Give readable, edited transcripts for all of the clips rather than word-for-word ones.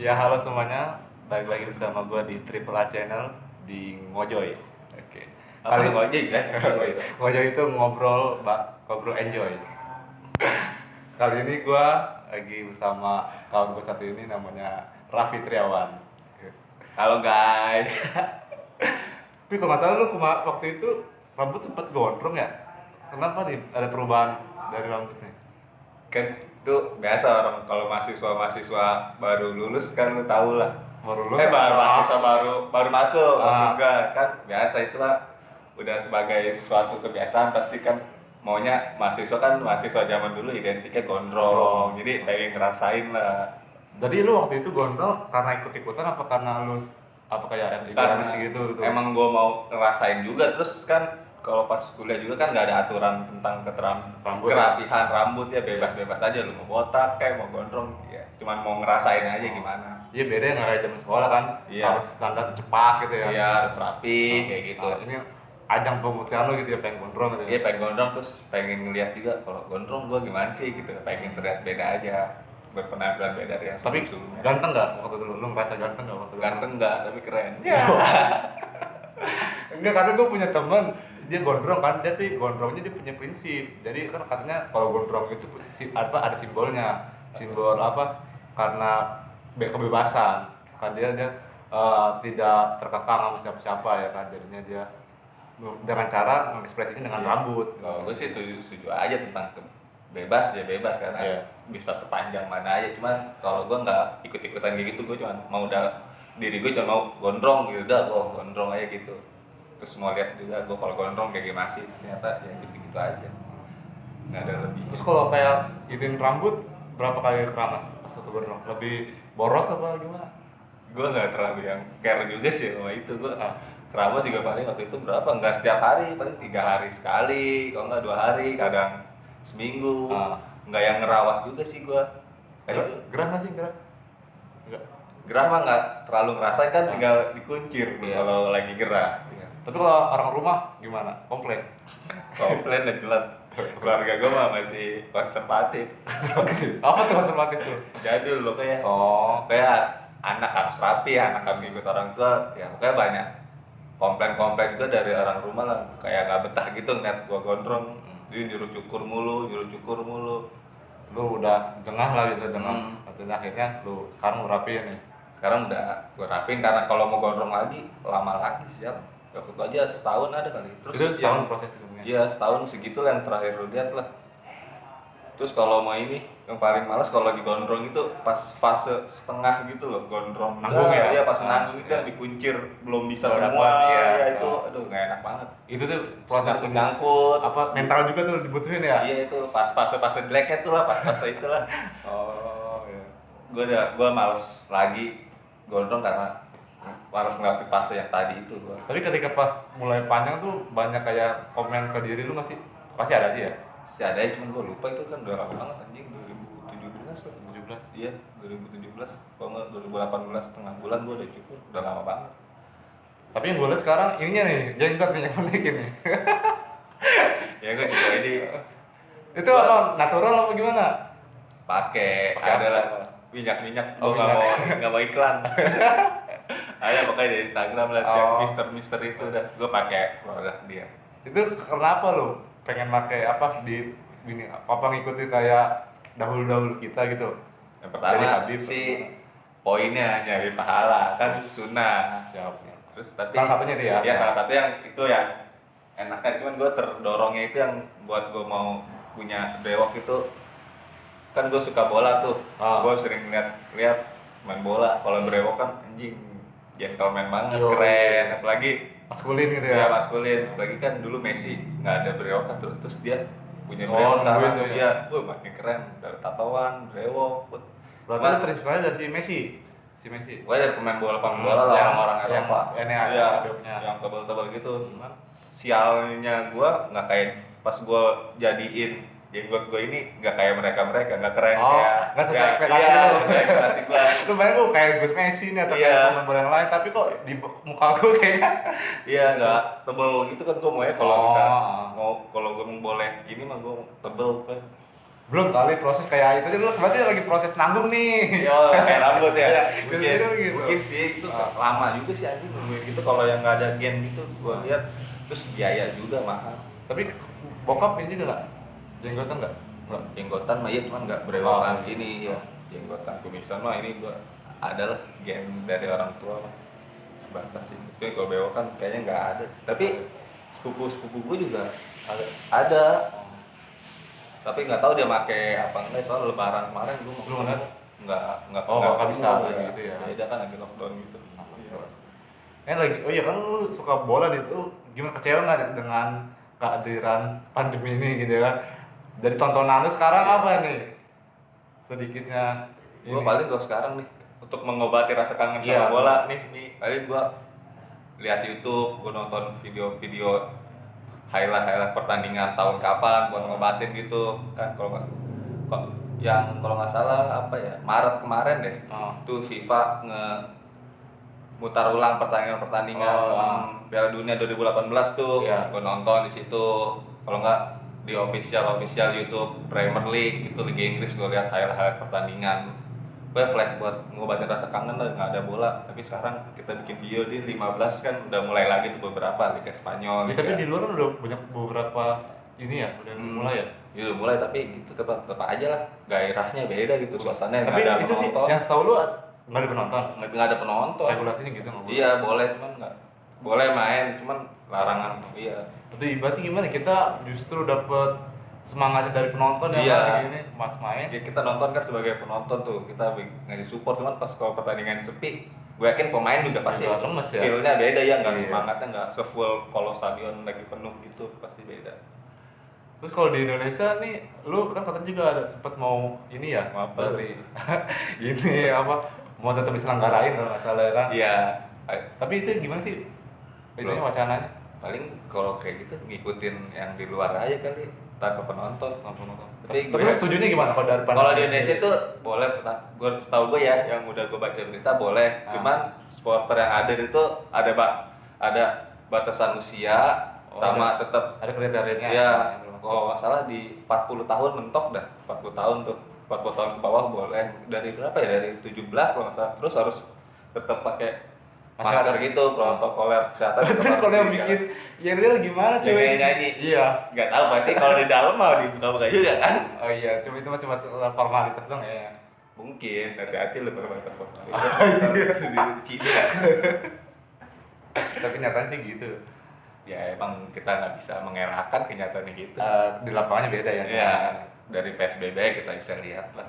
Ya halo semuanya, balik lagi bersama gue di Triple A Channel di Ngojoy. Oke. Apa ngojek guys? Apa itu? Ngojoy itu ngobrol, ngobrol enjoy. Kali ini gue lagi bersama kawan gue satu ini namanya Raffi Triawan. Halo guys. Tapi kalau nggak salah lu waktu itu rambut sempat gondrong ya? Kenapa nih ada perubahan dari rambutnya? Kan itu biasa orang kalau mahasiswa baru lulus kan lu tau lah. Baru lulus Baru apa? mahasiswa baru masuk Ah. surga kan biasa itu lah. Udah sebagai suatu kebiasaan pasti kan maunya mahasiswa zaman dulu identiknya gondrong. Jadi pengen ngerasain lah. Jadi lu waktu itu gondrong karena ikut-ikutan apa karena lu apa kayak Karena idealis gitu gitu? emang gue mau ngerasain juga terus kan kalau pas kuliah juga kan nggak ada aturan tentang Rambut. kerapihan rambut ya bebas-bebas aja lu mau botak kayak mau gondrong ya cuman mau ngerasain aja gimana. Iya beda ya nggak kayak zaman sekolah kan, Iya. harus standar cepak gitu ya. Iya harus rapi kayak gitu. Ini ajang pembuktian lu gitu ya pengen gondrong gitu. Iya pengen gondrong terus pengen ngeliat juga kalau gondrong gue gimana sih gitu pengen terlihat beda aja berpenampilan beda dari yang Tapi sebelumnya. ganteng nggak waktu dulu? Lu ngerasa ganteng nggak waktu dulu? Ganteng nggak tapi keren. Iya. Enggak, karena gue punya teman dia gondrong kan, dia tuh gondrongnya dia punya prinsip. Jadi kan katanya kalau gondrong itu ada simbolnya, simbol apa? Karena kebebasan. Kan dia tidak terkekang sama siapa-siapa ya kan, jadinya dia dengan cara mengekspresinya dengan Iya. rambut. Kalau gue sih setuju aja tentang bebas ya bebas karena Iya. bisa sepanjang mana aja cuman kalau gue nggak ikut-ikutan kayak gitu gue cuman mau diri gue cuma mau gondrong gitu udah gue gondrong aja gitu terus mau lihat juga gue kalau gondrong kayak gimana sih ternyata ya gitu-gitu aja nggak ada lebih. Terus kalau kayak ituin rambut berapa kali keramas pas satu gondrong? Lebih boros apa gimana? Gue nggak terlalu yang care juga sih sama itu gue Ah. keramas juga paling waktu itu berapa nggak setiap hari paling 3 hari sekali kalau nggak 2 hari kadang seminggu nggak yang ngerawat juga sih gue kayak gitu. Gerah nggak sih gerah? Enggak. Gerah mah nggak terlalu ngerasain kan tinggal dikuncir Iya. kalau lagi gerah. Iya. Tapi kalau orang rumah gimana? Komplain. Komplain udah jelas. Keluarga gue mah masih konservatif. Apa tuh konservatif tuh? Jadul loh kayak. Oh, Kayak anak harus rapi, anak harus ngikut orang tua. Ya kayak banyak komplain-komplain juga dari orang rumah lah. Kayak nggak betah gitu ngeliat gue gondrong. Dia nyuruh cukur mulu. lu udah jengah lah gitu dengan akhirnya lu sekarang lu rapiin nih. Sekarang udah gue rapin karena kalau mau gondrong lagi lama lagi siap. Waktu itu aja setahun ada kali. Terus Itu setahun proses ilmunya. iya setahun segitu lah yang terakhir lu lihat lah. Terus kalau mau ini yang paling males kalau lagi gondrong itu pas fase setengah gitu loh gondrong. Nanggung ya? Iya pas nanggung itu Iya. yang dikuncir belum bisa Belum semua. dapat, iya. Ya itu aduh nggak enak banget. Itu tuh proses Nyangkut. apa mental juga tuh dibutuhin ya? Iya itu pas fase jeleknya tuh lah pas fase itulah. Oh, iya. Gue males lagi gondrong karena males ngeliat fase yang tadi itu gue. Tapi ketika pas mulai panjang tuh banyak kayak komen ke diri lu masih pasti ada aja ya? Si ada cuman gue lupa itu kan udah lama banget anjing 2017 lah 17. iya 2017 kalau nggak 2018 setengah bulan gue udah cukur udah lama banget. Tapi yang gue lihat sekarang ininya nih, jenggot yang naikin nih. Ya gue juga ini Itu apa natural apa gimana? pakai Pakai ada apa? lah minyak Oh, gue minyak. nggak mau iklan. Ada pokoknya di Instagram lah yang Oh. Mister itu udah gue pakai produk dia. Itu kenapa lu pengen pakai apa di ini apa ngikutin kayak dahulu kita gitu? Yang Dari pertama Habib. sih poinnya nyari pahala kan sunnah. Siap. Terus tapi Salah satunya itu ya? Iya salah satu yang itu ya enaknya cuman gue terdorongnya itu yang buat gue mau punya brewok itu kan gue suka bola tuh. Gue sering lihat main bola kalau brewok kan anjing gentleman banget. Yo. Keren apalagi Maskulin gitu ya ya? maskulin apalagi kan dulu Messi nggak ada brewok kan terus dia punya Oh, brewok nungguin sekarang tuh ya? iya wah makin keren dari tatoan brewok Berarti Cuman- lu terinspirasi dari si Messi. gue dari pemain bola lah yang- orang-orang yang Eropa ini ada iya, hidupnya. yang tebal-tebal gitu cuman sialnya gue nggak kayak pas gue jadiin jenggot gue ini nggak kayak mereka nggak keren Oh, kayak nggak sesuai ekspektasi iya, lu. sesuai ekspektasi gue Lu bayangin gue kayak Gus Messi nih atau Iya. kayak pemain bola yang lain, tapi kok di muka gue kayaknya iya nggak tebel gitu kan gue mau ya kalau Oh. misalnya mau kalau gue mau boleh ini mah gue tebel kan Belum kali proses kayak itu, lu berarti lagi proses nanggung nih. Yo, kayak rambut ya. Iya, mungkin, biasanya kan gitu. mungkin sih itu lama juga sih anjing nungguin gitu kalau yang nggak ada gen gitu gua lihat terus biaya juga mahal. Tapi bokap ini juga nggak jenggotan nggak? Nggak. Jenggotan mah iya cuman nggak berewokan Oh. gini ya. Jenggotan kumisan mah ini gua adalah gen dari orang tua mah sebatas itu. Tapi kalau bewokan kayaknya nggak ada. Tapi sepupu gua juga ada. Tapi nggak tahu dia pakai apa enggak soal lebaran kemarin gua Lu ngeliat? nggak Oh, nggak ketemu, bisa lagi ya. gitu ya. Beda kan lagi lockdown gitu. Lagi, oh iya kan lu suka bola nih tuh, gimana kecewa nggak dengan kehadiran pandemi ini gitu kan? Dari tontonan lu sekarang apa nih? Sedikitnya Gue paling kalau sekarang nih untuk mengobati rasa kangen Iya. sama bola nih paling gue lihat YouTube, gue nonton video-video highlight pertandingan tahun kapan buat ngobatin gitu kan kalau nggak kok yang kalau nggak salah apa ya Maret kemarin deh itu FIFA mutar ulang pertandingan Piala Dunia 2018 tuh gue nonton di situ kalau nggak di official YouTube Premier League gitu Liga Inggris gue lihat highlight pertandingan gue flash buat ngobatin rasa kangen lah nggak ada bola tapi sekarang kita bikin video di 15 kan udah mulai lagi tuh beberapa Liga Spanyol tapi di luar kan udah banyak beberapa ini ya udah mulai ya udah mulai tapi itu tetap aja lah gairahnya beda gitu suasananya tapi nggak ada itu penonton yang setahu lu nggak ada penonton nggak ada penonton regulasinya gitu nggak boleh iya boleh cuman nggak boleh main cuman larangan iya berarti gimana kita justru dapet semangatnya dari penonton ya kan gini mas main ya kita nonton kan sebagai penonton tuh kita ngasih support cuman pas kalau pertandingan sepi gue yakin pemain juga pasti lemes ya feel-nya beda ya nggak semangatnya nggak se-full kalau stadion lagi penuh gitu pasti beda. Terus kalau di Indonesia nih, lu kan katanya juga ada sempat mau ini ya, dari ini apa, mau tetap diselenggarain kalau nggak salah kan? Iya. Tapi itu gimana sih? Itunya wacananya? Paling kalau kayak gitu ngikutin yang di luar aja kali, tanpa penonton. Tapi gue setujunya gimana kalau dari kalau di Indonesia itu boleh, gue setahu gue ya, yang udah gue baca berita boleh. Cuman supporter yang ada itu ada batasan usia sama tetap ada kriterianya. Ya. Kalau nggak salah di 40 tahun mentok dah 40 tahun tuh 40 tahun ke bawah boleh dari berapa ya dari 17 kalau nggak salah terus harus tetap pakai masker gitu protokoler kesehatan kalau yang bikin ya dia gimana cuy nyanyi iya nggak tahu pasti kalau di dalam mau dibuka-buka juga kan oh iya cuma itu cuma formalitas dong ya mungkin hati-hati lu formalitas formalitas di Cina tapi nyatanya sih gitu ya emang kita nggak bisa mengelakkan kenyataannya gitu di lapangannya beda ya iya dari PSBB kita bisa lihat lah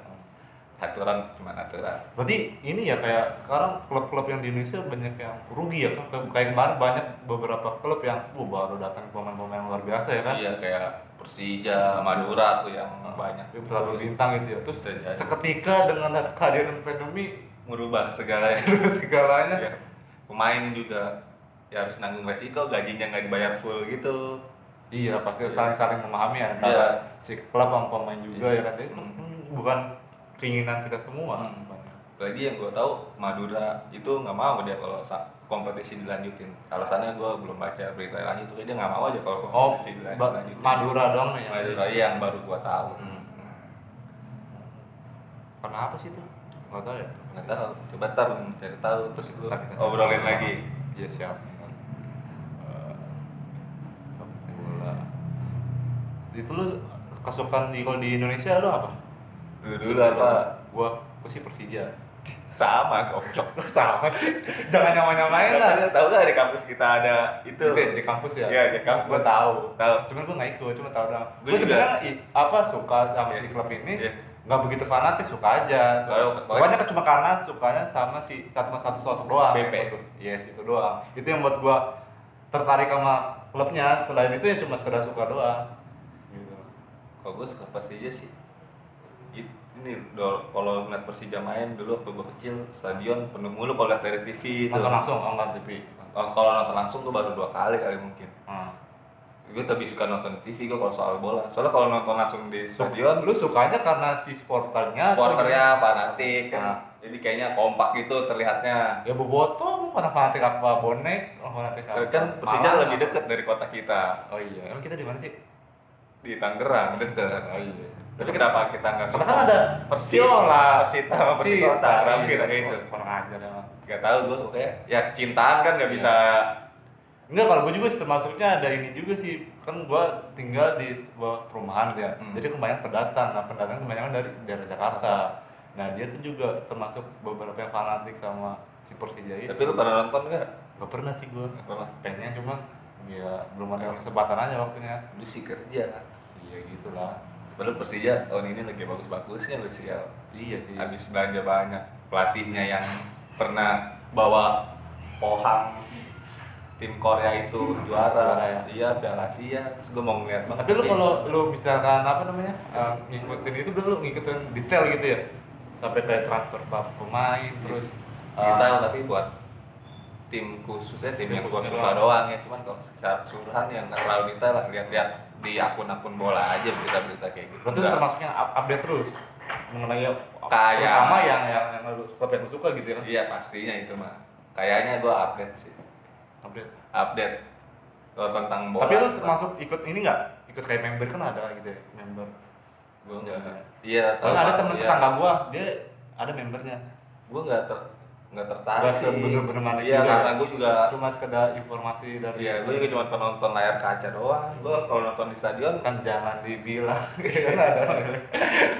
aturan cuma aturan berarti ini ya kayak sekarang klub-klub yang di Indonesia banyak yang rugi ya kan kayak kemarin banyak beberapa klub yang baru datang pemain-pemain luar biasa ya kan iya kayak Persija, Madura tuh yang banyak terlalu bintang gitu ya terus seketika dengan kehadiran pandemi merubah segalanya segalanya ya. Pemain juga ya harus nanggung resiko gajinya nggak dibayar full gitu iya pasti saling memahami ya antara si klub sama pemain juga ya kan bukan keinginan kita semua apalagi yang gue tahu Madura itu nggak mau dia kalau kompetisi dilanjutin alasannya gue belum baca berita lanjut tuh dia nggak mau aja kalau kompetisi dilanjutin Madura dong ya Madura yang baru gue tahu karena apa sih itu nggak tahu ya nggak tahu coba ntar cari tahu terus lu obrolin lagi iya siap bola itu lu kesukaan kalau di Indonesia lu apa dulu apa gua sih Persija sama kok sama sih jangan nyamain lah tahu nggak di kampus kita ada itu di kampus ya iya di kampus gua tahu cuman gua nggak ikut cuma tahu dong gua sebenarnya suka sama si klub ini nggak begitu fanatik suka aja pokoknya cuma karena sukanya sama si satu sosok doang BP yes itu doang itu yang buat gua tertarik sama klubnya selain itu ya cuma sekedar suka doang gitu kalau gua suka Persija sih ini kalau ngeliat Persija main dulu waktu gue kecil stadion penuh mulu kalau lihat dari TV itu nonton langsung nggak TV kalau nonton langsung gue baru 2 kali mungkin gue lebih suka nonton TV gue kalau soal bola soalnya kalau nonton langsung di stadion lu sukanya karena si sporternya fanatik jadi kayaknya kompak gitu terlihatnya ya boboto karena fanatik apa bonek fanatik apa kan Persija lebih dekat dari kota kita oh iya emang kita di mana sih di Tangerang dekat oh iya Tapi kenapa kita nggak Karena kan ada Persiola, Persita sama Persikota, kenapa kita kayak itu? Kurang ajar emang. Gak tahu gue, pokoknya ya kecintaan kan nggak bisa. Enggak, kalau gue juga termasuknya ada ini juga sih. Kan gue tinggal di sebuah perumahan ya. Jadi kebanyakan pendatang. Nah, pendatang kebanyakan dari daerah Jakarta. Nah, dia tuh juga termasuk beberapa yang fanatik sama si Persija itu. Tapi lu pernah nonton nggak? Gak pernah sih gue. Nggak pernah. Pengen cuma ya belum ada kesempatan aja waktunya. Lu sih kerja. Iya gitulah. Padahal Persija tahun ini lagi bagus-bagusnya lu sih ya. Iya sih. Habis belanja banyak. Pelatihnya yang pernah bawa Pohang tim Korea itu juara ya. Iya, Piala Asia. Terus gue mau ngeliat banget. Tapi lu kalau lu misalkan apa namanya ngikutin itu lu ngikutin detail gitu ya, sampai kayak transfer pemain terus detail, tapi buat tim khususnya tim yang gue suka doang ya. Cuman kalau secara keseluruhan yang nggak terlalu detail lah, lihat-lihat di akun-akun bola aja berita-berita kayak gitu. berarti lu termasuknya update terus mengenai Kayak- terutama yang lu suka gitu ya kan? Iya pastinya itu mah. Kayaknya gue update sih. Update kalau tentang bola. Tapi lu termasuk ikut ini nggak? Ikut kayak member kan ada gitu ya, member. Gue enggak. Iya. Soalnya ada temen iya. tetangga gua, dia ada membernya. Gue nggak tertarik Nggak sih. sebener-bener manik Iya, juga. karena gue juga Cuma sekedar informasi dari. iya, gue juga cuma penonton layar kaca doang. Gue kalau nonton di stadion, Kan jangan dibilang gitu kan ada.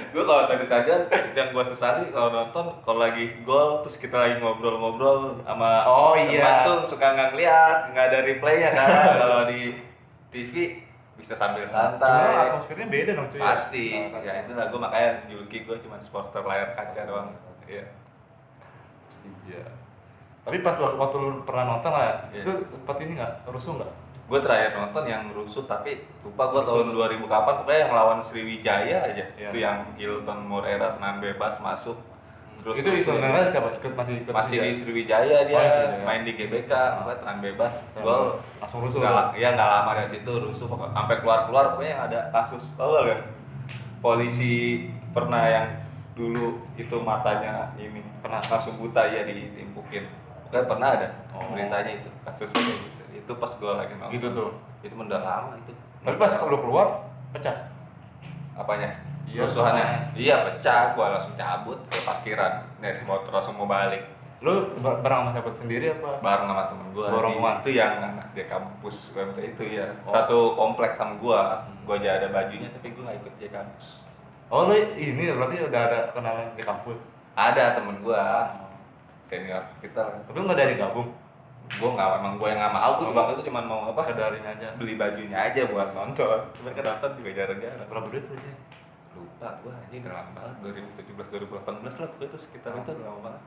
gue kalau nonton di stadion yang gue sesali kalau nonton kalau lagi gol terus kita lagi ngobrol-ngobrol sama Oh, teman iya. tuh suka nggak ngeliat, nggak ada replaynya kan. Kalau di TV bisa sambil Cuma santai. atmosfernya beda dong cuy. Pasti. Kan. Ya itulah gue makanya juluki gue cuma supporter layar kaca doang. Iya. Iya. Tapi pas waktu lu pernah nonton lah ya, Iya. itu sempat ini nggak rusuh nggak? Gue terakhir nonton yang rusuh tapi lupa gue Rusuh. tahun 2000 kapan, pokoknya yang lawan Sriwijaya aja. Iya. Itu yang Hilton Morera tenang bebas masuk. Terus itu sebenarnya siapa masih ikut masih juga? di Sriwijaya dia, Oh, di Sriwijaya. main di GBK, pokoknya tenang bebas. Dan Gol langsung rusuh. nggak lama dari situ rusuh pokoknya. Sampai keluar pokoknya yang ada kasus, tau gak kan? Polisi pernah yang dulu itu matanya ini Pernah. langsung buta ya ditimpukin. Pokoknya pernah ada Oh. beritanya itu, kasusnya kayak gitu. Itu pas gue lagi nonton. Itu tuh. Itu udah lama itu. Tapi pas lu keluar pecah. Apanya? Iya, Kerusuhannya. Iya, pecah. Gua langsung cabut ke parkiran. Dari motor langsung mau balik. Lu bareng sama siapa sendiri apa? Bareng sama temen gua. Rombongan? Itu yang anak di kampus UMT itu ya. Oh. Satu kompleks sama gua. Gua aja ada bajunya tapi gua gak ikut di kampus. Oh lu ini berarti udah ada kenalan di kampus. Ada temen gua. Senior kita lah. Tapi lu nggak dari gabung. Emang gua yang gak mau. Gua cuma itu cuma mau apa? Sekedar ini aja. Beli bajunya aja buat nonton. Cuman kan nonton juga jarang-jarang. Berapa duit tuh sih? Lupa gua aja udah lama banget. 2017 2018 lah pokoknya itu sekitar itu udah lama banget.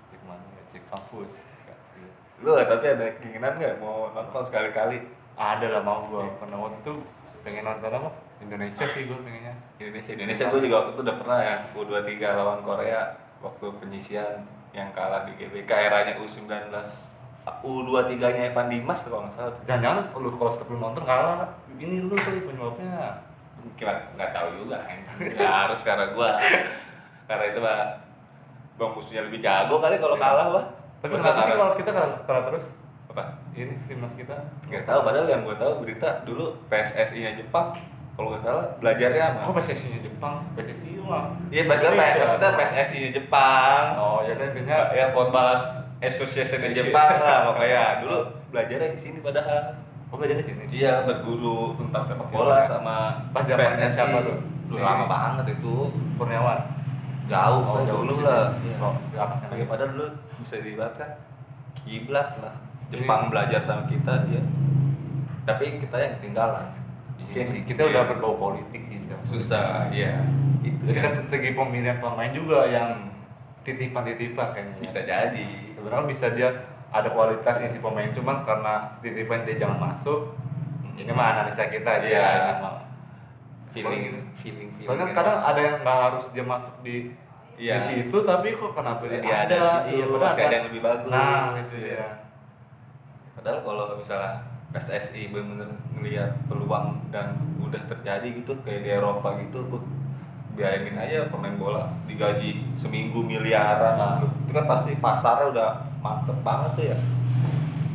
Cek mana ya? Cek kampus. Lu tapi ada keinginan nggak mau nonton sekali-kali Ada lah mau gua pernah waktu itu pengen nonton apa? Indonesia sih gua pengennya. Indonesia gue juga waktu itu udah pernah ya U23 lawan Korea waktu penyisian yang kalah di GBK eranya U19 U23 nya Evan Dimas tuh kalau nggak salah. Jangan-jangan lu kalau setelah lu nonton kalah ini lu kali penyebabnya. Nggak tahu juga nggak harus karena itu mah bang musuhnya lebih jago kali kalau kalah bah. Tapi Masa kenapa sih kalah- kalau kita kalah terus? apa Ini timnas kita nggak tahu, padahal yang gue tahu berita dulu PSSI nya Jepang kalau nggak salah belajarnya sama kok PSSI-nya Jepang? PSSI mah. iya maksudnya PSSI nya Jepang. Oh, ya dan intinya Ya Football Association di Jepang lah pokoknya. Dulu belajarnya di sini padahal. oh belajar di sini. Iya, berguru tentang sepak bola sama Pas zamannya siapa tuh? Udah lama banget itu. Kurniawan. Jauh, Oh, jauh dulu di lah. sini. Iya. Oh, di atasnya Ya, lagi. padahal dulu bisa dilihatkan kiblat lah. Jepang belajar sama kita dia. Tapi kita yang ketinggalan. Iya sih, kita udah berbau politik sih. Susah, iya. Itu Jadi ya. kan segi pemilihan pemain juga yang titipan-titipan kayaknya. Bisa jadi. Sebenarnya bisa dia ada kualitasnya si pemain, cuman karena titipan dia jangan masuk. Ini mah analisa kita aja Iya. ya. Ini mah. feeling. Soalnya kan kadang ada yang nggak harus dia masuk di Iya. di situ, tapi kok kenapa dia Dia ada di situ, Iya, padahal masih ada yang lebih bagus. Nah, itu Iya. dia. Padahal kalau misalnya PSSI benar-benar ngelihat peluang dan udah terjadi gitu kayak di Eropa gitu, bayangin aja pemain bola digaji seminggu miliaran, Nah. itu kan pasti pasarnya udah mantep banget tuh ya.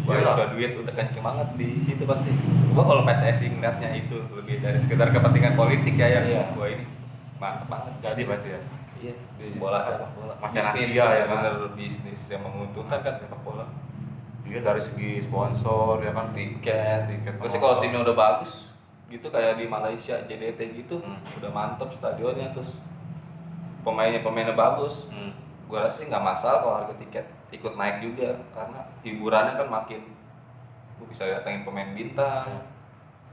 Wah, Iyalah. udah duit udah kenceng banget di situ pasti. Gua kalau PSSI ngeliatnya itu lebih dari sekedar kepentingan politik ya yang Iya. gua ini mantep banget. Jadi pasti ya. Iya. Di- Bola apa? sepak bola. Macan Bisnis Asia ya kan? bener bisnis yang menguntungkan kan sepak bola. Iya dari segi sponsor ya kan, Tiket. Gue sih kalau timnya udah bagus gitu kayak di Malaysia JDT gitu, udah mantep stadionnya, terus pemainnya bagus. Gue rasa sih nggak masalah kalau harga tiket ikut naik juga, karena hiburannya kan makin lu bisa datengin pemain bintang.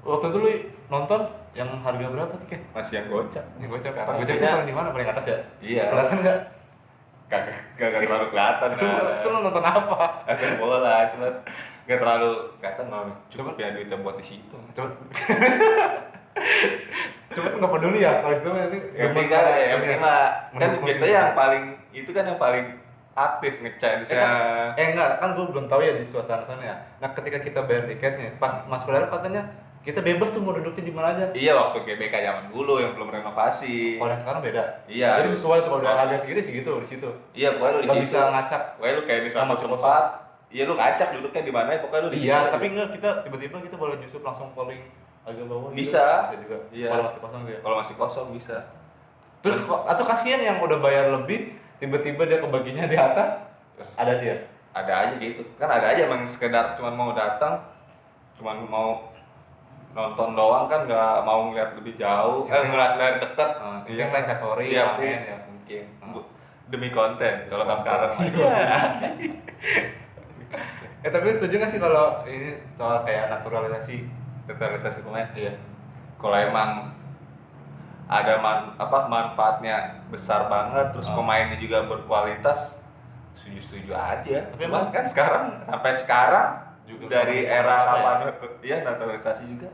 Waktu itu lu nonton yang harga berapa tiket? Masih yang gocap. Yang gocap. Sekarang Gocap itu kayaknya- paling di mana? Paling atas ya? Iya. Kelihatan nggak? Kagak terlalu kelihatan. Itu lu nonton apa? Ada bola, cuma nggak terlalu kelihatan. Cukup Coba- ya duitnya buat di situ. Coba. Coba nggak peduli ya kalau itu nanti. Yang penting kan, yang penting mah kan mendukung biasanya tim. yang paling itu kan yang paling aktif ngecek di sana. Enggak, kan gue belum tahu ya di suasana sana ya. Nah ketika kita bayar tiketnya, pas masuk dalam katanya kita bebas tuh mau duduknya di mana aja. Iya, waktu GBK zaman dulu yang belum renovasi. Kalau yang sekarang beda. Iya. Jadi sesuai tuh kalau udah Masuk. harga segini sih gitu di situ. Iya, pokoknya lu di Nggak situ. bisa ngacak. Pokoknya lu kayak di sama Masuk tempat. Iya, lu ngacak duduknya di mana, pokoknya lu di Iya, situ. tapi enggak kita tiba-tiba kita boleh nyusup langsung polling agak bawah. Bisa. Bisa juga. Iya. Kalau masih kosong dia. Kalau masih kosong bisa. Terus atau kasihan yang udah bayar lebih, tiba-tiba dia kebaginya di atas, ada dia. Ada aja gitu. Kan ada aja emang sekedar cuman mau datang, cuman mau nonton doang kan, nggak mau ngeliat lebih jauh, ngeliat dari dekat. Iya kan aksesori, Iya, main ya. mungkin. Demi konten kalau kan sekarang. Tapi setuju nggak sih kalau ini soal kayak naturalisasi? Naturalisasi pemain. Iya. Kalau emang ada manfaatnya besar banget, terus pemainnya juga berkualitas, setuju aja. Tapi Cuman emang kan sampai sekarang juga dari belum era apa kapan ya naturalisasi juga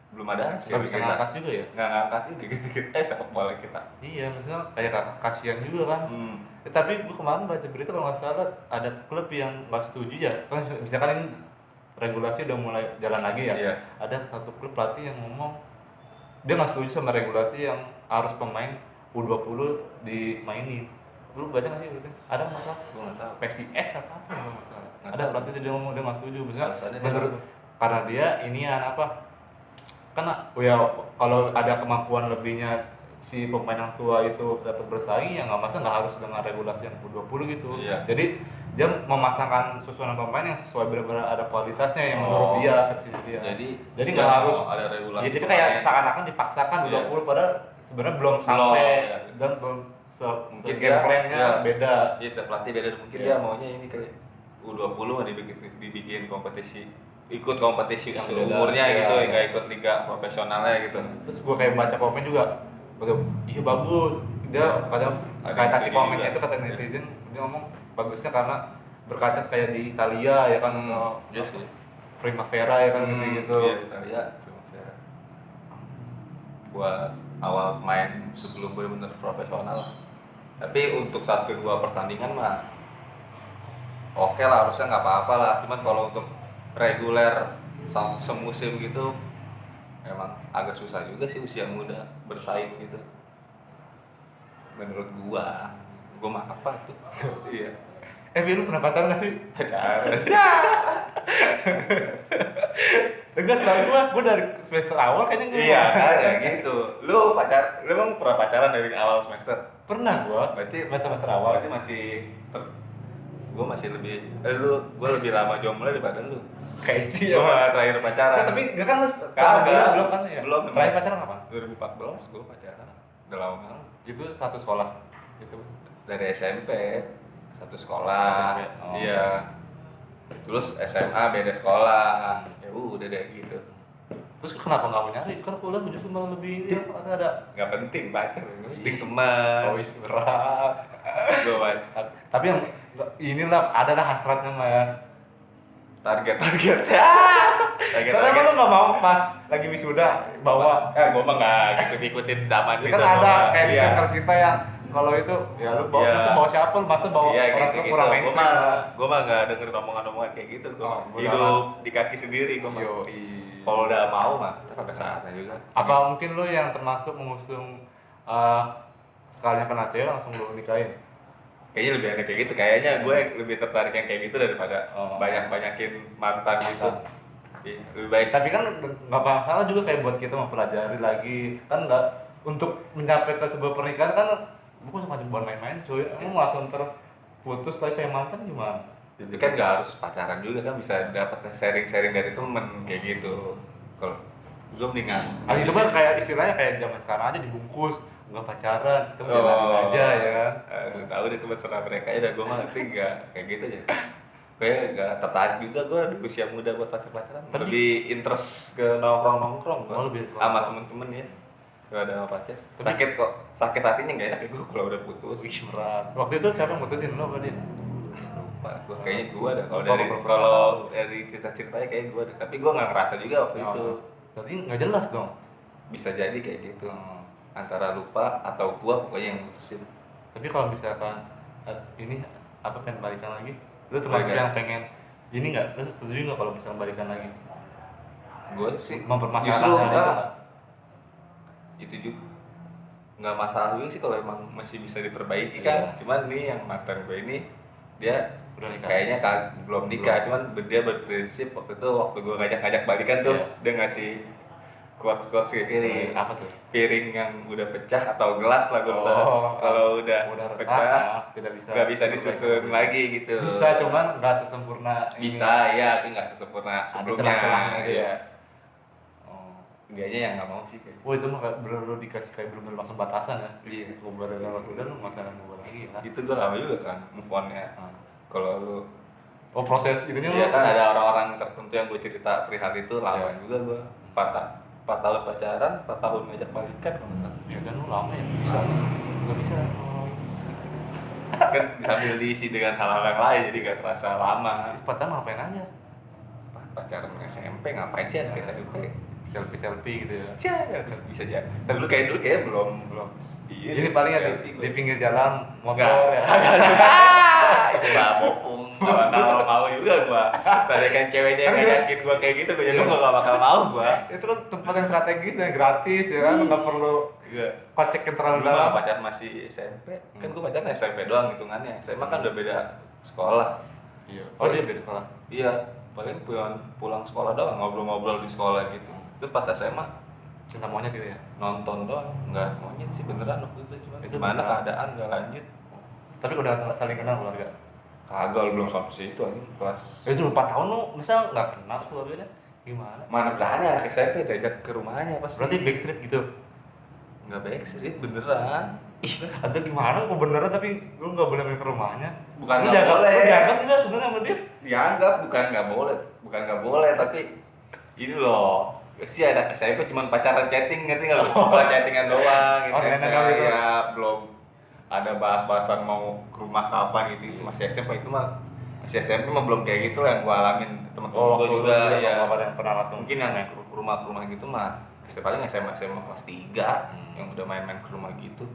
belum ada hasil. Nggak bisa kita. ngangkat juga ya? Nggak ngangkat juga gitu sepak bola kita. Iya, maksudnya kayak kasihan juga kan. Hmm. Tapi gue kemarin baca berita kalau nggak salah ada klub yang nggak setuju ya. Kan misalkan ini regulasi udah mulai jalan lagi ya. Iya. Ada satu klub pelatih yang ngomong dia nggak setuju sama regulasi yang harus pemain U20 dimainin. Lu baca nggak sih berita? Ada nggak salah? Gue nggak tahu. PSIS apa nggak masalah. Nggak Ada tahu. pelatih dia ngomong dia nggak setuju. Maksudnya Alasannya dia menurut apa? karena dia inian apa? Karena ya kalau ada kemampuan lebihnya si pemain yang tua itu dapat bersaing ya nggak masalah, nggak harus dengan regulasi yang U20 gitu. Iya. Jadi dia memasangkan susunan pemain yang sesuai benar-benar ada kualitasnya yang menurut dia versi dia. Jadi nggak nggak harus mau ada regulasi. ya, jadi kayak pemain. seakan-akan dipaksakan Iya. U20 padahal sebenarnya belum sampai iya. dan belum Mungkin game dia- plan-nya iya. beda. Iya, setiap pelatih beda. Mungkin Iya. dia maunya ini kali U20 mah dibikin kompetisi, ikut kompetisi Yang seumurnya beda, gitu, iya. nggak ikut liga profesionalnya gitu. Terus gue kayak baca komen juga, iya bagus. Dia kadang Ada kayak yang kasih setuju komennya juga. itu kata netizen, dia ngomong bagusnya karena berkaca kayak di Italia ya kan, Iya sih. Primavera ya kan gitu. Iya, Italia, Primavera. Buat awal main sebelum benar-benar profesional. Tapi untuk 1-2 pertandingan mah oke lah, harusnya nggak apa-apa lah. Cuman kalau untuk reguler semusim gitu emang agak susah juga sih usia muda bersaing gitu. Menurut gua mah apa tuh? Iya. Lu pernah pacaran gak sih? Pacaran. Enggak, setahu gua dari semester awal kayaknya gua Iya kan ya gitu. Lu emang pernah pacaran dari awal semester? pernah gua. Berarti semester awal. Berarti masih gue masih lebih gue lebih lama jomblo daripada lu. Kayak sih Gue ya. terakhir pacaran. Tapi enggak kan lu Kagak. belum kan ya? Belum. Terakhir pacaran kapan? 2014 gue pacaran. Udah lama banget. Itu satu sekolah. Gitu. Dari SMP satu sekolah. SMP, oh. Iya. Terus SMA beda sekolah. Ya udah deh gitu. Terus kenapa nggak mau nyari? Kan kuliah justru malah lebih ini ada. Nggak penting pacar, yang penting teman. Oh, wis berat. Gue Tapi yang inilah adalah hasratnya mah ya. target. Karena lu nggak mau pas lagi wisuda bawa. Gue mah nggak ikutin zaman Ya gitu. kan ada bawa. kayak di Iya. circle kita yang kalau itu ya lu bawa Iya. masa bawa siapa lu masa bawa Iya orang gitu tua gitu. kurang Gue mainstream. mah nggak dengerin omongan-omongan kayak gitu. Gue Oh, bodo hidup amat. di kaki sendiri. Gue mah. Yoi. Kalau udah mau mah, pada saatnya juga. Apa mungkin lu yang termasuk mengusung sekalian kena cewek langsung lu nikahin? Kayaknya lebih enak kayak gitu. Kayaknya gue lebih tertarik yang kayak gitu daripada Oh. banyakin mantan gitu. Iya, lebih baik. Tapi kan nggak masalah juga kayak buat kita mempelajari lagi kan nggak untuk mencapai ke sebuah pernikahan kan bukan cuma main-main cuy. Kamu langsung terputus tapi pengen mantan gimana? Itu kan nggak harus pacaran juga kan, bisa dapat sharing-sharing dari temen kayak gitu. Kalau gue mendingan Itu kan kayak istilahnya kayak zaman sekarang aja dibungkus, nggak pacaran, kita menjalanin aja ya kan. Tahu deh itu masalah mereka ya, gue mah ngerti nggak kayak gitu aja. Kayak nggak tertarik juga gue di usia muda buat pacaran. Lebih interest ke nongkrong Oh, lebih suka sama nongkrong. temen-temen ya. Gak ada apa pacar. Sakit kok, sakit hatinya nggak enak ya gue kalau udah putus. Wih, berat. Waktu itu siapa yang mutusin lo apa dia? Lupa gue, kayaknya gue ada. Lupa, Kalau dari cerita-ceritanya kayak gue ada. Tapi gue nggak ngerasa juga waktu itu. Berarti nggak jelas dong. Bisa jadi kayak gitu. Antara lupa atau gue pokoknya yang mutusin. Tapi kalau misalkan ini apa pengen balikan lagi? Lu termasuk yang pengen ini nggak? Lu setuju nggak kalau misalkan balikan lagi? Gue sih Mempermasalahkan justru hal itu enggak. nggak? Itu juga nggak masalah juga sih kalau emang masih bisa diperbaiki kan. Cuman nih yang mantan gue ini dia Udah nikah. kayaknya belum nikah, cuman dia berprinsip waktu gue ngajak balikan tuh dia ngasih quotes kayak gini. Apa tuh? Piring yang udah pecah atau gelas lah gue kalau udah pecah tidak bisa nggak bisa disusun lagi gitu. Bisa, cuman nggak sesempurna bisa ya, tapi nggak sesempurna sebelumnya. celah-celahnya gitu ya. Dianya yang nggak mau sih kayak. Itu mah kayak bener lu dikasih kayak bener langsung batasan ya. Iya. Ngobrol dengan udah lu masalah ngobrol lagi ya. Itu gue lama juga kan move on-nya. Kalau lu proses ininya iya kan ada orang-orang tertentu yang gue cerita perihal itu lama juga gue 4 tahun pacaran, 4 tahun ngajak balikan kalau nggak salah. Ya dan lu lama ya bisa. Nggak bisa. Kan sambil diisi dengan hal-hal yang lain jadi gak terasa lama. 4 tahun ngapain aja? Pacaran SMP ngapain sih anak SMP? Selfie gitu ya. Bisa aja. Tapi dulu kayak belum. Iya, ini paling ya di pinggir jalan motor ya. Itu gak bopung, gak bakal mau juga gua. Soalnya kan ceweknya yang ngajakin gua kayak gitu, gua gak bakal mau gua. Itu kan tempat yang strategis dan gratis ya kan, nggak perlu kocek yang terlalu Dulu dalam. mah pacaran masih SMP, kan gua pacaran SMP doang hitungannya. SMA kan udah beda sekolah. Iya. Oh dia beda sekolah. Iya, paling pulang sekolah doang, ngobrol-ngobrol di sekolah gitu. Terus pas SMA Cinta monyet gitu ya. nonton doang, nggak monyet sih beneran waktu itu, cuma Itu gimana beneran. keadaan nggak lanjut. Tapi udah saling kenal keluarga. Kagak, belum sampai situ aja kelas. Itu 4 tahun lu masa nggak kenal keluarganya? Gimana? Mana berani anak SMP diajak ke rumahnya pasti. Berarti backstreet gitu. Nggak backstreet beneran. Ih, ada gimana kok beneran tapi lu nggak boleh main ke rumahnya? Bukan Lu nggak boleh. Lu dianggap nggak sebenarnya sama dia? Dianggap bukan nggak boleh tapi ini loh. Sih anak SMP cuma pacaran chatting, ngerti nggak lo? Chattingan doang gitu. Ya belum ada bahas-bahasan mau ke rumah kapan gitu. Itu masih SMP masih SMP mah belum kayak gitu yang gua alamin. Temen-temen gua juga ya. Yang pernah langsung Mungkin yang ke rumah gitu mah paling SMA kelas 3 yang udah main-main ke rumah gitu.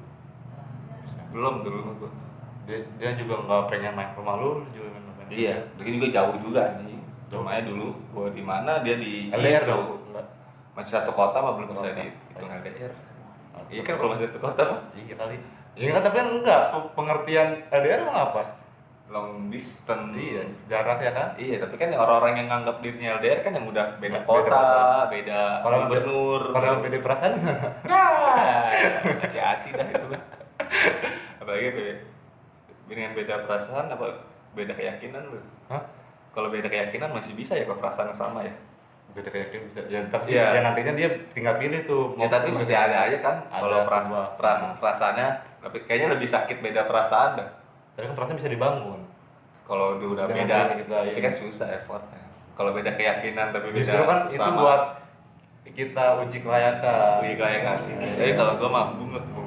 Belum dulu mah gua. Dia juga nggak pengen main ke rumah lu juga main. Iya, dia juga jauh juga nih. Rumahnya dulu gua di mana, dia di LDR itu. dong. Masih satu kota mah belum bisa dihitung LDR. Iya kan kalau masih satu kota mah Iya kali. Iya kan tapi kan enggak pengertian LDR emang apa? long distance. Iya, jarak ya kan? Iya, tapi kan orang-orang yang nganggap dirinya LDR kan yang udah beda Beda kota, kota. beda Kalau gubernur. Kalau beda perasaan gimana? Hati-hati dah itu mah. Apalagi dengan beda perasaan apa beda keyakinan lu. Hah? Kalau beda keyakinan masih bisa ya kalau perasaan sama ya. Beda keyakinan bisa. Ya tapi Iya. ya nantinya dia tinggal pilih tuh. Ya tapi masih ada aja kan kalau perasaannya, tapi kayaknya lebih sakit beda perasaan dah. Tapi kan perasaan bisa dibangun. Kalau udah Dengan beda sering kita, tapi iya. kan susah effortnya. Kalau beda keyakinan tapi beda Justru kan itu sama. buat kita uji kelayakan. Iya kayak jadi kalau gue mah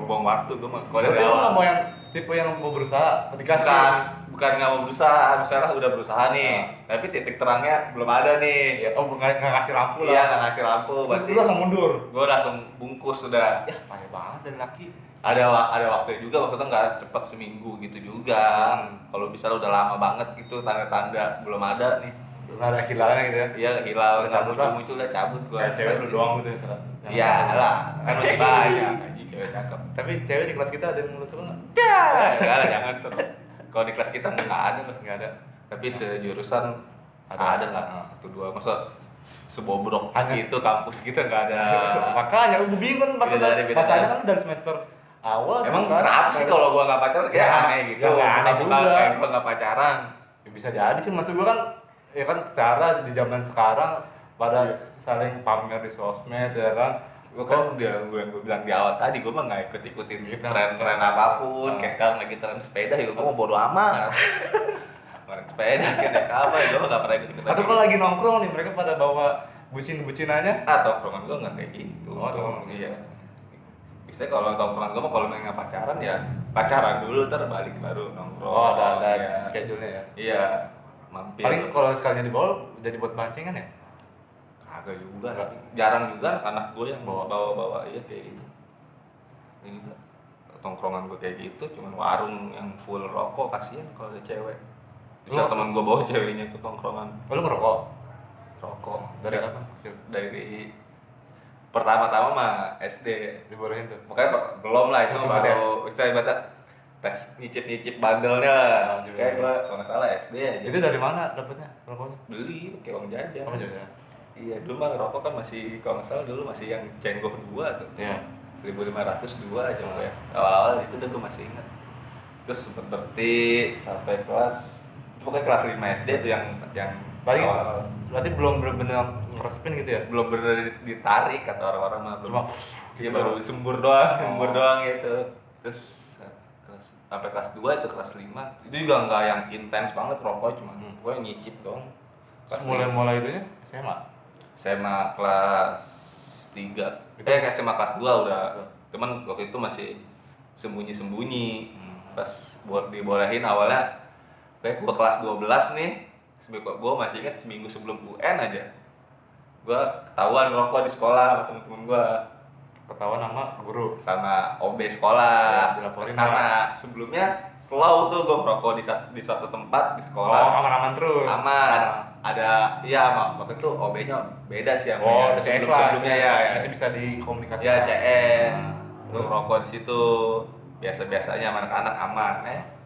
buang waktu gue mah kalau dari Berarti lu nggak awal mau yang tipe yang mau berusaha dikasih. bukan nggak mau berusaha, misalnya udah berusaha nih tapi titik terangnya belum ada nih. Ya, oh nggak ngasih lampu lah. Iya nggak ngasih lampu berarti Lu langsung mundur. gue langsung bungkus sudah. Ya payah banget dari laki. Ada waktu juga, waktu itu nggak cepet seminggu gitu juga. Kalau misalnya udah lama banget gitu tanda-tanda belum ada nih, Nggak ada hilalnya gitu ya. iya hilal Udah nggak cabut lah. muncul lah cabut gue. Kayak cewek lu doang gitu ya. Iya lah kan masih banyak anjing cewek cakep. Tapi cewek di kelas kita ada yang lulus nggak? Enggak lah jangan terus. Kalau di kelas kita nggak ada lah. Nggak ada. Tapi sejurusan ada lah 1-2. Masa sebobrok Hanya itu kampus kita nggak ada. makanya gue bingung maksudnya Beda. masanya kan dari semester awal Emang sekarang. kenapa sih kalau gua nggak pacaran kayak Ya, aneh gitu? ya nggak aneh Bukan juga. kayak gua nggak pacaran. Ya, bisa jadi sih maksud gue kan ya kan secara di zaman sekarang pada saling pamer di sosmed ya kan. Gua kan gua bilang di awal tadi gua mah nggak ikut-ikutin Gitu. tren-tren apapun. Nah. Kayak sekarang lagi tren sepeda ya gua mau bodo amat. Orang sepeda kayak naik apa ya gua nggak pernah ikut-ikutan. Atau kalau lagi nongkrong nih mereka pada bawa bucin-bucinannya. Tongkrongan gua nggak kayak gitu. Iya. Biasanya kalau tongkrongan gua mah kalau main nggak pacaran ya pacaran dulu ntar balik baru nongkrong. Oh, ada Iya. schedule-nya ya. Iya. Mampir. Paling kalau sekalinya dibawa jadi buat bancengan ya. Kagak juga, Enggak. jarang juga anak gue yang Bawa. bawa iya kayak gitu. Ini juga tongkrongan gue kayak gitu, cuman warung yang full rokok, kasihan kalau ada cewek. Bisa Lu- teman gue bawa ceweknya ke tongkrongan Oh, lu ngerokok rokok. dari kapan? Dari pertama-tama mah SD. Dibolehin tuh. Pokoknya belum lah itu Oh, baru saya baca tes nyicip bandelnya lah. Oh, juga. Kayak gue kalau nggak salah SD aja. Itu dari mana dapetnya rokoknya? Beli pakai uang jajan. Oh, jadi ya. Iya, dulu mah rokok kan masih kalau nggak salah dulu masih yang cenggoh 2 tuh. Iya. 1502 aja gue. Awal-awal itu udah gue masih ingat. Terus sempet berhenti sampai pokoknya kelas 5 SD tuh yang Paling awal-awal. berarti belum benar-benar ngeresepin gitu ya? Belum bener ditarik kata orang-orang mah belum. Cuma Iya gitu baru doang. sembur doang, Oh. sembur doang gitu. Terus sampai kelas 2 itu kelas 5 itu juga nggak yang intens banget rokok cuma pokoknya nyicip doang. Kelas Mulai itu ya SMA. SMA kelas 3 SMA kelas 2 udah cuman waktu itu masih sembunyi-sembunyi pas buat dibolehin awalnya kayak gua kelas 12 nih gua masih ingat seminggu sebelum UN aja gua ketahuan ngerokok di sekolah sama temen-temen gua Ketahuan sama guru. sama OB sekolah Ya, dilaporin karena sebelumnya slow tuh gua ngerokok di suatu tempat di Oh, sekolah aman-aman terus. aman Nah. ada iya waktu itu OB-nya beda sih sama Oh, yang CS sebelumnya lah. ya Masih bisa dikomunikasikan. ya CS Terus? ngerokok di situ biasa-biasanya sama anak-anak aman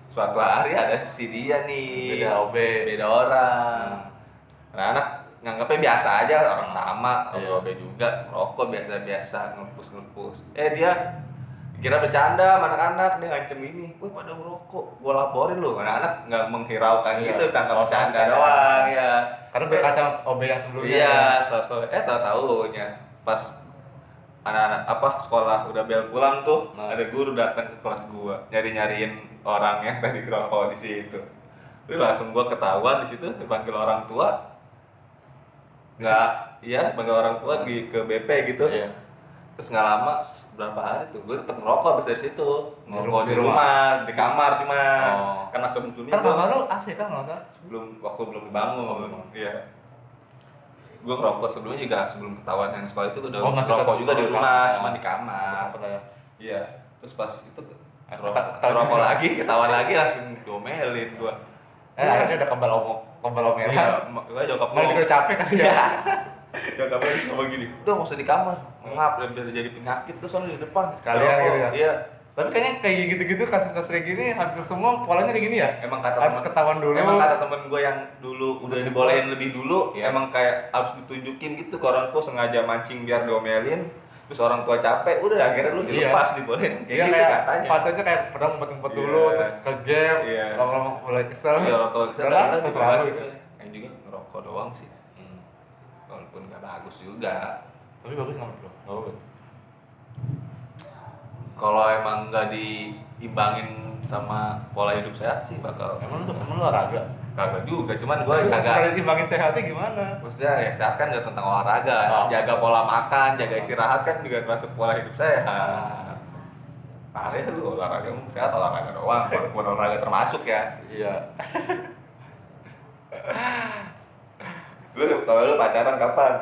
suatu hari ada si dia nih Beda OB. beda orang anak nganggapnya biasa aja orang sama Iya. OB juga ngerokok biasa-biasa ngepus dia kira bercanda sama anak-anak dia ngancem ini wih pada ngerokok gua laporin lu anak-anak nggak menghiraukan Iya. gitu sangka Oh, bercanda bercanda. doang ya Karena berkaca OB yang sebelumnya. iya selalu tahu-tahunya pas anak-anak sekolah udah bel pulang tuh ada guru datang ke kelas gua nyariin orang yang tadi ngerokok di situ terus langsung gua ketahuan di situ dipanggil orang tua panggil orang tua ke BP gitu Iya. terus nggak lama berapa hari tuh gue tetap ngerokok abis dari situ ngerokok di Di rumah. rumah di kamar cuma Oh. karena sebelumnya Kan kamar lu AC kan nggak salah? waktu belum dibangun iya gue ngerokok sebelumnya juga sebelum ketahuan yang sekolah itu udah Oh, masih ngerokok tetap juga di ngerokok. rumah Oh. cuma di kamar Apa ya? iya terus pas itu Ketahuan ngerokok juga. lagi ketahuan lagi langsung domelin gue Akhirnya udah kebal omelan. iya gue jokap Malah juga capek kali ya. jokap gue ngomong gini udah nggak usah di kamar ngap biar jadi penyakit terus soalnya di depan Sekalian Ngerokok. gitu ya? iya Tapi kayaknya kayak gitu-gitu kasus-kasus kayak gini hampir semua polanya kayak gini ya. emang kata Harus temen- ketahuan dulu. Emang kata temen gue yang dulu udah dibolehin lebih dulu, emang kayak harus ditunjukin gitu ke orang tua sengaja mancing biar diomelin, terus orang tua capek, udah akhirnya lu dilepas dibolehin kayak Iya, gitu kayak katanya. fasenya kayak pernah ngumpet-ngumpet dulu, Iya. terus ke gap, Iya. lama-lama mulai kesel. Iya orang tua kesana Udah, akhirnya terserah dibebas lu. gitu. Yang juga ngerokok doang sih, walaupun nggak bagus juga. Tapi bagus nggak bro? Nggak bagus. Kalau emang nggak diimbangin sama pola hidup sehat sih bakal Emang lu olahraga? kagak juga, cuman gue Kalau kagak. diimbangin sehatnya gimana? Maksudnya ya sehat kan nggak tentang olahraga, Oh. jaga pola makan, jaga istirahat kan juga termasuk pola hidup sehat. Parah lu olahraga sehat olahraga doang, walaupun olahraga termasuk ya. Iya. Kalau lu pacaran kapan?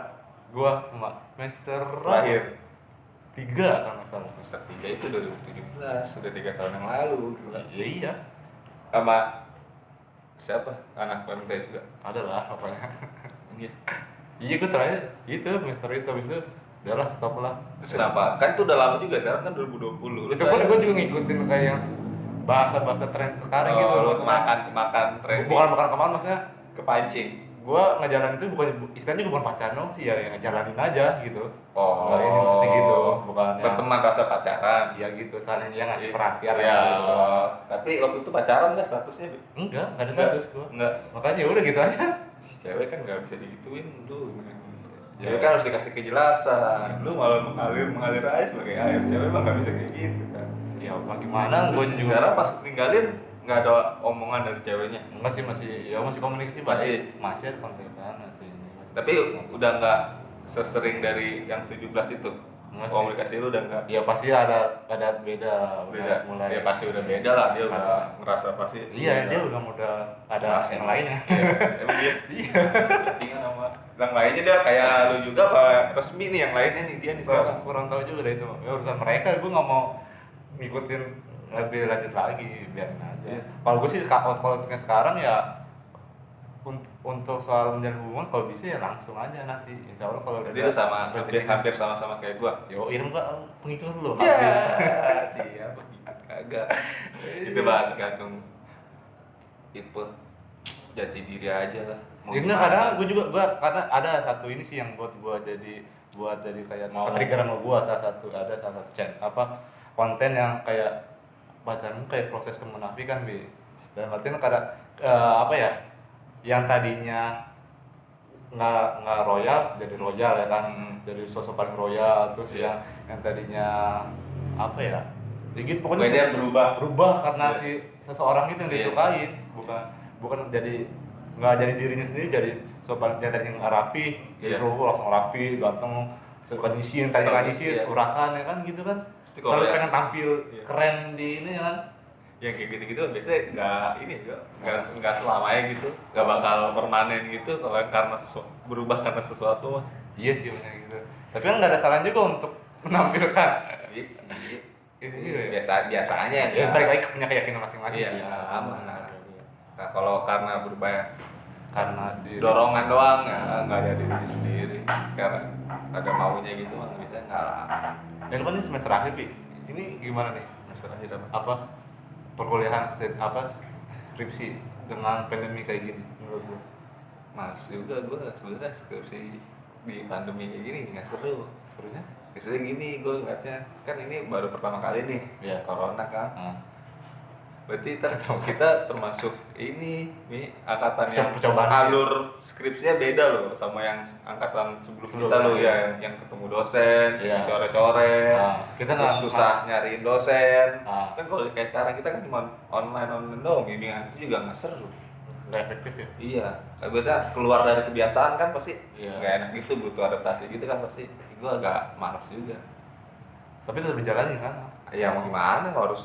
Gua semester Terakhir. 3 kan nggak salah. Semester 3 itu 2017, sudah 3 tahun yang lalu gila. Ya, iya. Sama siapa? Anak PMT juga. Ada lah pokoknya. Iya. Iya gua terakhir itu semester itu habis itu udah lah stop lah. Terus kenapa? Kan itu udah lama juga, sekarang kan 2020. Lu Itu pun gue juga ngikutin kayak bahasa-bahasa tren sekarang gitu lu loh. makan tren Bukan kemarin maksudnya kepancing. gua ngejalan itu istilahnya bukan pacaran dong sih, ya ngejalanin aja gitu. Oh, Nggak ini seperti gitu, bukan yang berteman rasa pacaran. ya gitu, saling ya ngasih Iya. perhatian Ya, gitu. tapi waktu itu pacaran nggak statusnya? Enggak ada Enggak. status gua. Enggak. Makanya udah gitu aja. Cewek kan nggak bisa digituin lu. Ya. Cewek kan harus dikasih kejelasan. Lu malah mengalir air sebagai air. Cewek mah nggak bisa kayak gitu kan. Ya bagaimana gua Terus juga. sekarang pas ninggalin nggak ada omongan dari ceweknya. Enggak sih, masih komunikasi masih ada kontekan masih. Tapi udah nggak sesering dari yang 17 itu. Enggak sih. Komunikasi lu udah nggak Ya pasti ada beda mulai. Ya pasti udah beda lah, dia udah ngerasa pasti. Iya, dia udah ada yang lainnya. Iya, emang dia. Iya. Tinggal sama yang lainnya dia kayak lu juga apa resmi nih yang lainnya nih dia nih sekarang. Kurang tahu juga deh itu. Ya urusan mereka, gue nggak mau ngikutin lebih lanjut lagi, biarin aja. Iya. Kalau gue sih kalau untuk yang sekarang ya untuk soal menjalin hubungan kalau bisa ya langsung aja nanti. Insya Allah kalau Jadi lu sama hampir sama-sama kayak gua. Yo, ini enggak pengikut lu. Ya, siap kagak. Itu bah tergantung itu jati diri aja lah. Mau Ya enggak, gimana. kadang gue karena ada satu ini sih yang buat jadi kayak ketrigger sama gue, salah satu konten yang kayak pacaran kayak proses kemunafikan bi. Dan artinya kadang apa ya, yang tadinya nggak royal jadi royal ya kan, jadi sosok paling royal, terus Iya. yang tadinya apa ya, ya gitu Pokoknya pokoknya dia berubah karena Iya. si seseorang itu yang Iya. disukain, bukan jadi nggak jadi dirinya sendiri, jadi sopan yang tadinya nggak rapi jadi Iya. berubah langsung rapi, ganteng, suka nyisin, tadi nggak nyisin, Iya. urakan ya kan gitu kan, Pasti kalau selalu ya- pengen tampil Iya. keren di ini ya kan. yang kayak gitu-gitu biasanya nggak selamanya gitu, nggak bakal permanen gitu kalau karena berubah karena sesuatu. Iya sih benar gitu, tapi kan nggak ada salahnya juga untuk menampilkan Iya sih. ini juga ya. Biasanya Ya balik lagi punya keyakinan masing-masing Iya, sih. aman. Nah, kalau karena berubah Karena dorongan doang ya nggak dari diri sendiri, karena ada maunya gitu mah bisa nggak lah. dan kan ini semester akhir Pi, ini gimana nih semester akhir apa perkuliahan skripsi dengan pandemi kayak gini menurut lu? Males juga gue sebenarnya skripsi di pandemi kayak gini nggak seru. Serunya? Biasanya gini gue ngeliatnya kan ini baru pertama kali nih Iya. corona kan. Nah, Berarti kita termasuk ini nih angkatan yang Percobaan. alur skripsinya beda loh sama yang angkatan sebelum kita loh ya, yang ketemu dosen, Iya. coret-coret, Nah, kita terus nggak- susah nyariin dosen. Nah. Kan kalau kayak sekarang kita kan cuma online doang, bimbingan itu juga nggak seru. nggak efektif ya. Iya, kan biasanya keluar dari kebiasaan kan pasti Iya. nggak enak gitu, butuh adaptasi gitu kan pasti. Gue agak malas juga. Tapi tetap berjalan kan. Ya mau gimana, kalau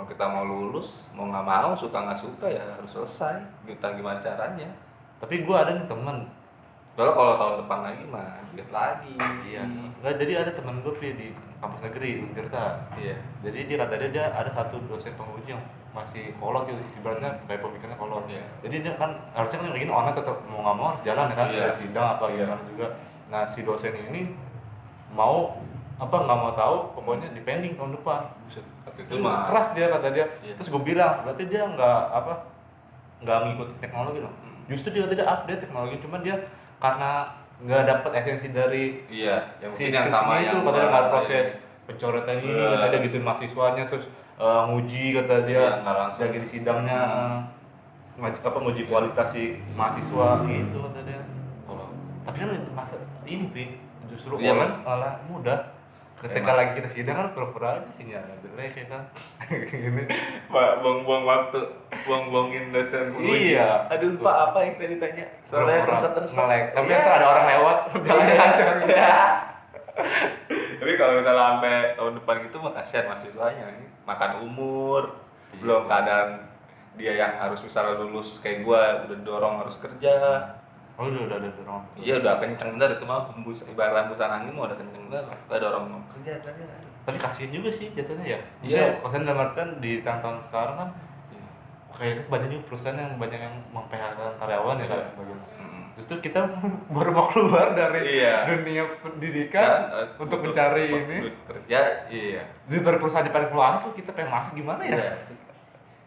kita mau lulus, mau nggak mau, suka nggak suka ya harus selesai. Entah gimana caranya. Tapi gue ada nih temen. Kalau tahun depan lagi mah lihat lagi. Iya. Nggak, jadi ada temen gue di kampus negeri Untirta. Iya. Jadi dia kata dia ada satu dosen penguji yang masih kolot gitu, ibaratnya kayak pemikirannya kolot. Iya. Jadi dia kan harusnya kan kayak gini online tetap mau nggak mau harus jalan ya kan, Iya. ada sidang apa gimana juga. Nah si dosen ini mau apa nggak mau tahu, pokoknya di pending tahun depan. Buset, tapi itu Itu mah keras dia kata dia. Iya. Terus gue bilang berarti dia nggak ngikut teknologi loh. Justru dia kata dia update teknologi, cuman dia karena nggak dapet esensi dari iya, yang si mungkin yang sama skripsinya yang itu, katanya nggak gua proses rasain. pencoretan ini, Iya. katanya dia gituin mahasiswanya, terus nguji kata dia, Iya, nggak langsung. lagi di sidangnya nguji kualitas si mahasiswa gitu kata dia. Kalau Tapi kan masa ini Pi, justru Iya, online malah mudah. Ketika Emang. lagi kita sidang kan pura-pura aja sinyalnya jelek ya kan. Gini. buang-buang waktu, buang-buangin dosen penguji. Iya. Aduh Pak, apa yang tadi tanya? Soalnya Pura-pura kerasa nge-lag. Tapi Iya. ntar ada orang lewat, jalannya lancar. Iya. Tapi kalau misalnya sampai tahun depan gitu mah kasihan mahasiswanya ini. Makan umur, Iya. belum keadaan dia yang harus misalnya lulus kayak gua udah dorong harus kerja. Oh udah dorong. Iya udah kenceng bener itu mah hembus ibarat hembusan angin mah udah kenceng bener. Udah dorong kerja. Tapi kasihan juga sih jatuhnya ya. Iya. Kosan dalam artian di tahun sekarang kan kayak banyak juga perusahaan yang banyak yang mem-PHK karyawan ya kan. Iya. Bagaimana? Mm. Justru kita baru mau keluar dari Iya. dunia pendidikan untuk mencari ini. Kerja, iya. Di baru perusahaan yang paling keluar tuh kita pengen masuk gimana ya? Iya.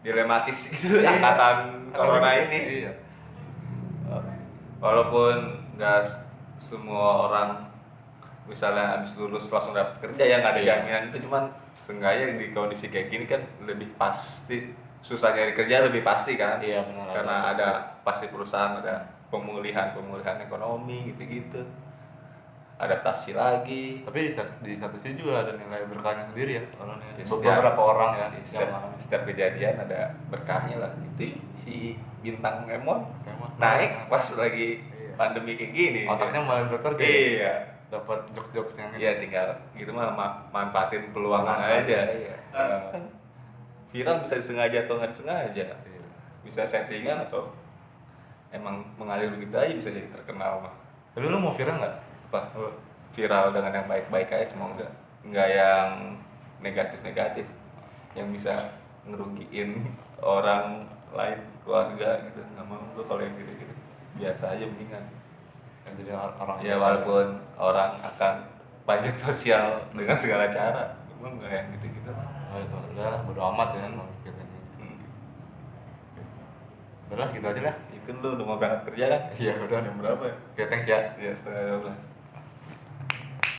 Dilematis gitu Iya. angkatan corona ini. Iya. walaupun nggak semua orang misalnya habis lulus langsung dapat kerja ya nggak ada Iya. jaminan itu, cuman seenggaknya di kondisi kayak gini kan lebih pasti, susah nyari kerja lebih pasti kan. Iya, benar, Karena ada. ada pasti perusahaan ada pemulihan ekonomi gitu-gitu, adaptasi lagi. Tapi di satu sisi juga ada nilai berkahnya sendiri ya kalau Ya, beberapa orang ya yang setiap kejadian ada berkahnya lah. Itu si bintang Emon Emon. naik pas lagi Iya. pandemi kayak gini. otaknya malah bekerja. Iya. Dapat jokes-jokes yang Iya, tinggal gitu mah manfaatin peluang Manfaatin, aja. iya. Kan viral bisa disengaja atau nggak disengaja. Iya. Bisa settingan atau emang mengalir begitu aja bisa jadi terkenal mah. Tapi lu mau viral nggak? Apa? Viral dengan yang baik-baik aja, semoga nggak yang negatif-negatif yang bisa ngerugiin orang lain, keluarga gitu. Nggak mau gue kalau yang gitu-gitu, biasa aja mendingan. Yang jadi orang Ya biasa. walaupun orang akan pajak sosial dengan segala cara, gue nggak yang gitu-gitu. Oh itu udah bodo amat ya mau kita. Udah lah gitu aja lah. Itu lu udah mau berangkat kerja kan? Iya udah. Jam berapa ya? Oke, thanks ya. Ya 11:30.